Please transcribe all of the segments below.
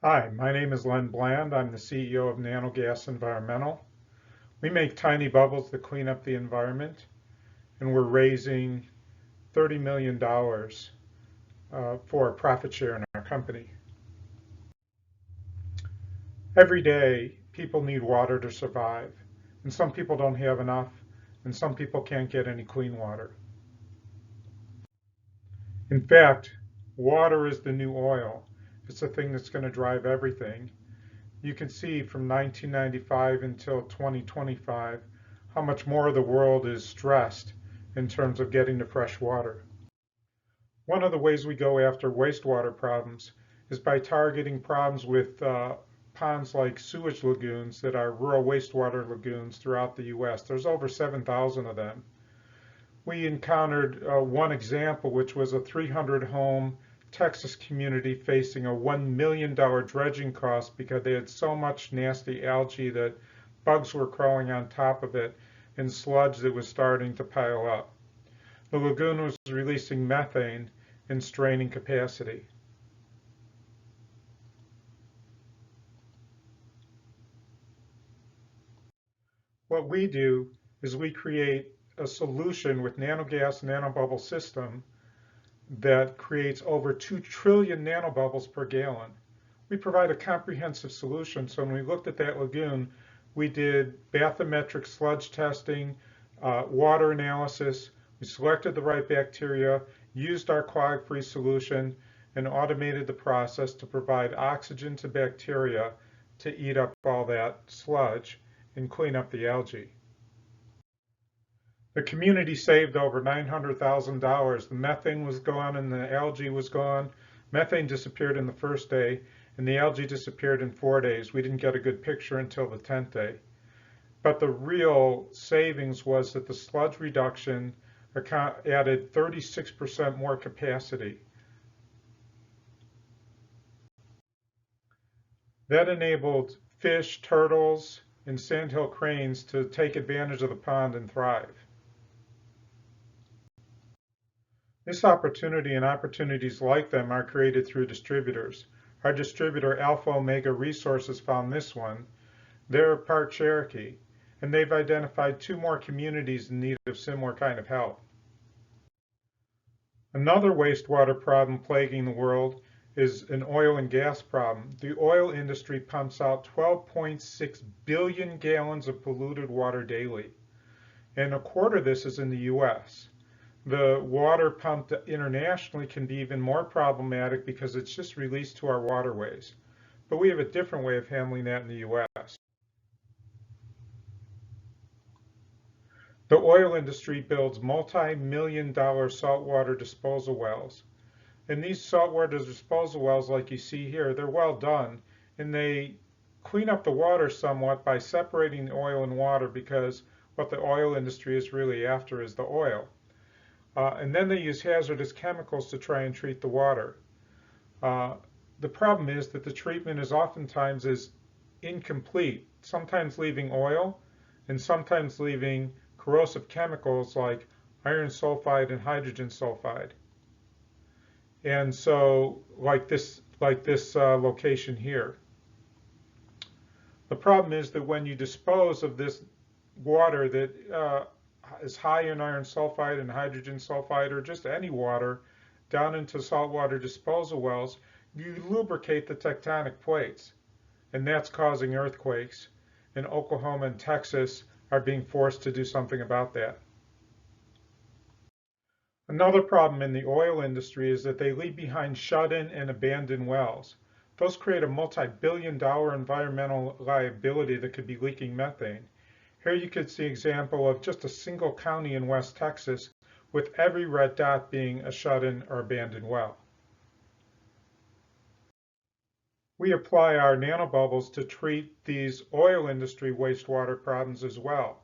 Hi, my name is Len Bland. I'm the CEO of Nano Gas Environmental. We make tiny bubbles that clean up the environment, and we're raising $30 million for a profit share in our company. Every day, people need water to survive, and some people don't have enough, and some people can't get any clean water. In fact, water is the new oil. It's the thing that's going to drive everything. You can see from 1995 until 2025 how much more the world is stressed in terms of getting to fresh water. One of the ways we go after wastewater problems is by targeting problems with ponds like sewage lagoons that are rural wastewater lagoons throughout the US. There's over 7,000 of them. We encountered one example, which was a 300-home Texas community facing a $1 million dredging cost because they had so much nasty algae that bugs were crawling on top of it and sludge that was starting to pile up. The lagoon was releasing methane and straining capacity. What we do is we create a solution with nanogas nanobubble system that creates over 2 trillion nanobubbles per gallon. We provide a comprehensive solution. So when we looked at that lagoon, we did bathymetric sludge testing, water analysis. We selected the right bacteria, used our clog-free solution, and automated the process to provide oxygen to bacteria to eat up all that sludge and clean up the algae. The community saved over $900,000. The methane was gone and the algae was gone. Methane disappeared in the first day and the algae disappeared in 4 days. We didn't get a good picture until the 10th day. But the real savings was that the sludge reduction added 36% more capacity. That enabled fish, turtles, and sandhill cranes to take advantage of the pond and thrive. This opportunity and opportunities like them are created through distributors. Our distributor Alpha Omega Resources found this one. They're part Cherokee, and they've identified 2 more communities in need of similar kind of help. Another wastewater problem plaguing the world is an oil and gas problem. The oil industry pumps out 12.6 billion gallons of polluted water daily, and a quarter of this is in the US. The water pumped internationally can be even more problematic because it's just released to our waterways. But we have a different way of handling that in the US. The oil industry builds multi-million-dollar saltwater disposal wells. And these saltwater disposal wells, like you see here, they're well done. And they clean up the water somewhat by separating the oil and water because what the oil industry is really after is the oil. And then they use hazardous chemicals to try and treat the water. The problem is that the treatment is oftentimes incomplete, sometimes leaving oil and sometimes leaving corrosive chemicals like iron sulfide and hydrogen sulfide. And so like this location here. The problem is that when you dispose of this water that is high in iron sulfide and hydrogen sulfide, or just any water, down into saltwater disposal wells, you lubricate the tectonic plates. And that's causing earthquakes. And Oklahoma and Texas are being forced to do something about that. Another problem in the oil industry is that they leave behind shut-in and abandoned wells. Those create a multi-billion-dollar environmental liability that could be leaking methane. Here you could see an example of just a single county in West Texas with every red dot being a shut-in or abandoned well. We apply our nanobubbles to treat these oil industry wastewater problems as well.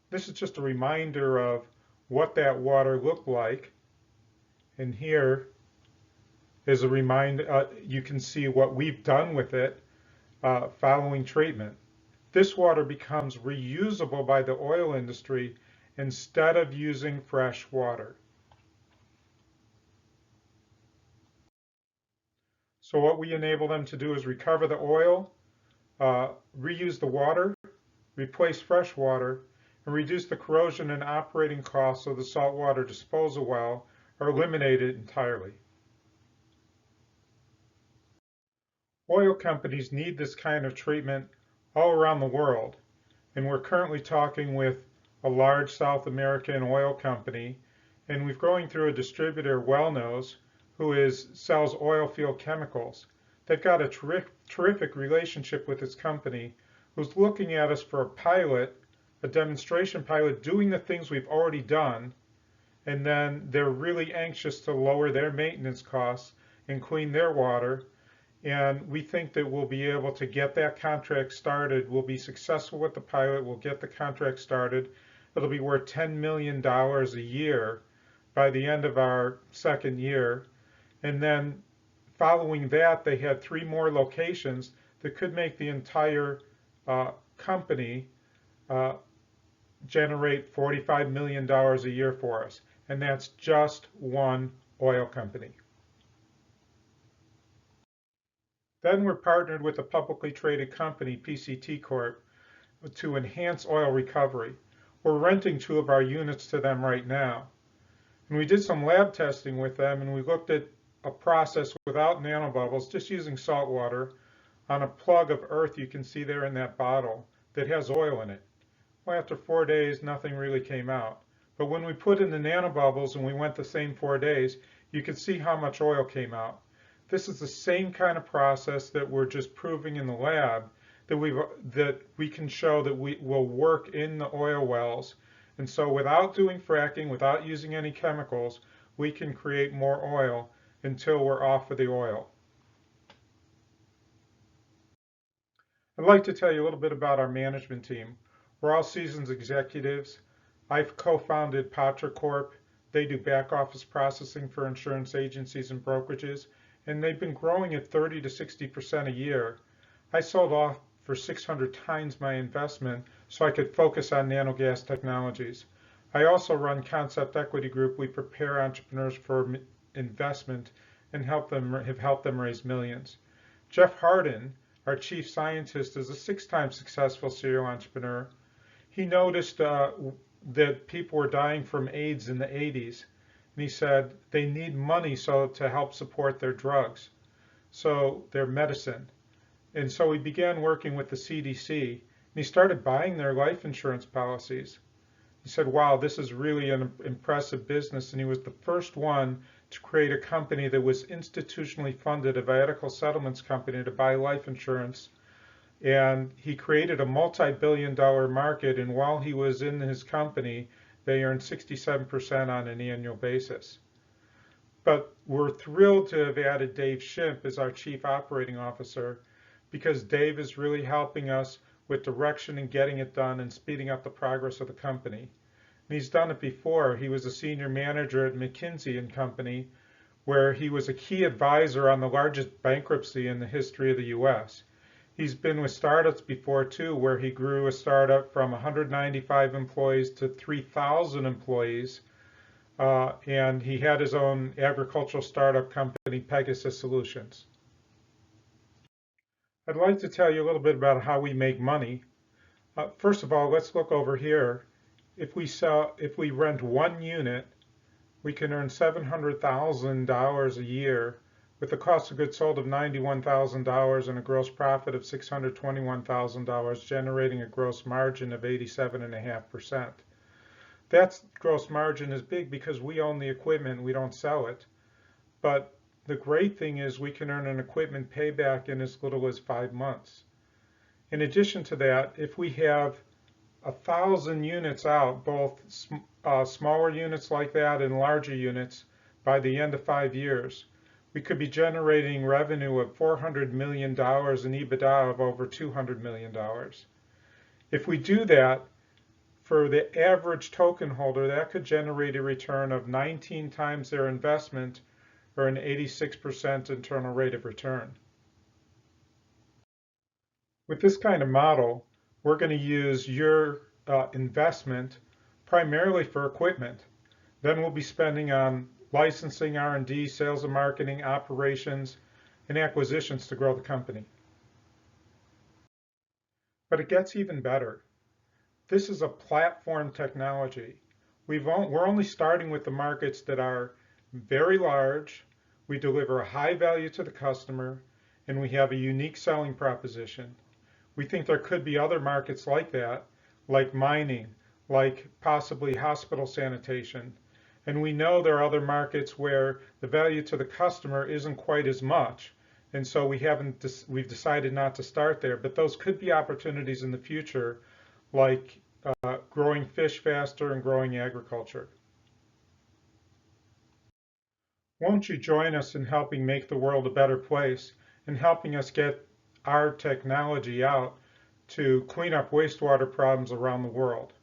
This is just a reminder of what that water looked like. And here is a reminder, you can see what we've done with it following treatment. This water becomes reusable by the oil industry instead of using fresh water. So what we enable them to do is recover the oil, reuse the water, replace fresh water, and reduce the corrosion and operating costs of the saltwater disposal well are eliminated entirely. Oil companies need this kind of treatment all around the world, and we're currently talking with a large South American oil company, and we're going through a distributor, Wellnose, who sells oil field chemicals. They've got a terrific relationship with this company who's looking at us for a pilot, a demonstration pilot, doing the things we've already done, and then they're really anxious to lower their maintenance costs and clean their water. And we think that we'll be able to get that contract started. We'll be successful with the pilot. We'll get the contract started. It'll be worth $10 million a year by the end of our second year. And then following that, they had 3 more locations that could make the entire company generate $45 million a year for us. And that's just one oil company. Then we're partnered with a publicly traded company, PCT Corp, to enhance oil recovery. We're renting 2 of our units to them right now. And we did some lab testing with them, and we looked at a process without nanobubbles, just using salt water, on a plug of earth you can see there in that bottle that has oil in it. Well, after 4 days, nothing really came out. But when we put in the nanobubbles and we went the same 4 days, you could see how much oil came out. This is the same kind of process that we're just proving in the lab that we can show that we will work in the oil wells. And so without doing fracking, without using any chemicals, we can create more oil until we're off of the oil. I'd like to tell you a little bit about our management team. We're all seasoned executives. I've co-founded Patra Corp. They do back office processing for insurance agencies and brokerages, and they've been growing at 30 to 60% a year. I sold off for 600 times my investment so I could focus on nano gas technologies. I also run Concept Equity Group. We prepare entrepreneurs for investment and have helped them raise millions. Jeff Hardin, our chief scientist, is a 6-time successful serial entrepreneur. He noticed that people were dying from AIDS in the 80s. And he said they need money to help support their drugs, so their medicine. And so he began working with the CDC, and he started buying their life insurance policies. He said, wow, this is really an impressive business. And he was the first one to create a company that was institutionally funded, a viatical settlements company, to buy life insurance. And he created a multi-billion-dollar market, and while he was in his company, they earned 67% on an annual basis. But we're thrilled to have added Dave Shimp as our Chief Operating Officer, because Dave is really helping us with direction and getting it done and speeding up the progress of the company. And he's done it before. He was a senior manager at McKinsey & Company, where he was a key advisor on the largest bankruptcy in the history of the US. He's been with startups before too, where he grew a startup from 195 employees to 3,000 employees. And he had his own agricultural startup company, Pegasus Solutions. I'd like to tell you a little bit about how we make money. First of all, let's look over here. If we rent 1 unit, we can earn $700,000 a year with a cost of goods sold of $91,000 and a gross profit of $621,000, generating a gross margin of 87.5%. That gross margin is big because we own the equipment, we don't sell it. But the great thing is we can earn an equipment payback in as little as 5 months. In addition to that, if we have 1,000 units out, both smaller units like that and larger units, by the end of 5 years, we could be generating revenue of $400 million and EBITDA of over $200 million. If we do that, for the average token holder, that could generate a return of 19 times their investment, or an 86% internal rate of return. With this kind of model, we're going to use your investment primarily for equipment. Then we'll be spending on licensing, R&D, sales and marketing, operations, and acquisitions to grow the company. But it gets even better. This is a platform technology. We're only starting with the markets that are very large, we deliver a high value to the customer, and we have a unique selling proposition. We think there could be other markets like that, like mining, like possibly hospital sanitation. And we know there are other markets where the value to the customer isn't quite as much. And so we've decided not to start there, but those could be opportunities in the future, like growing fish faster and growing agriculture. Won't you join us in helping make the world a better place and helping us get our technology out to clean up wastewater problems around the world?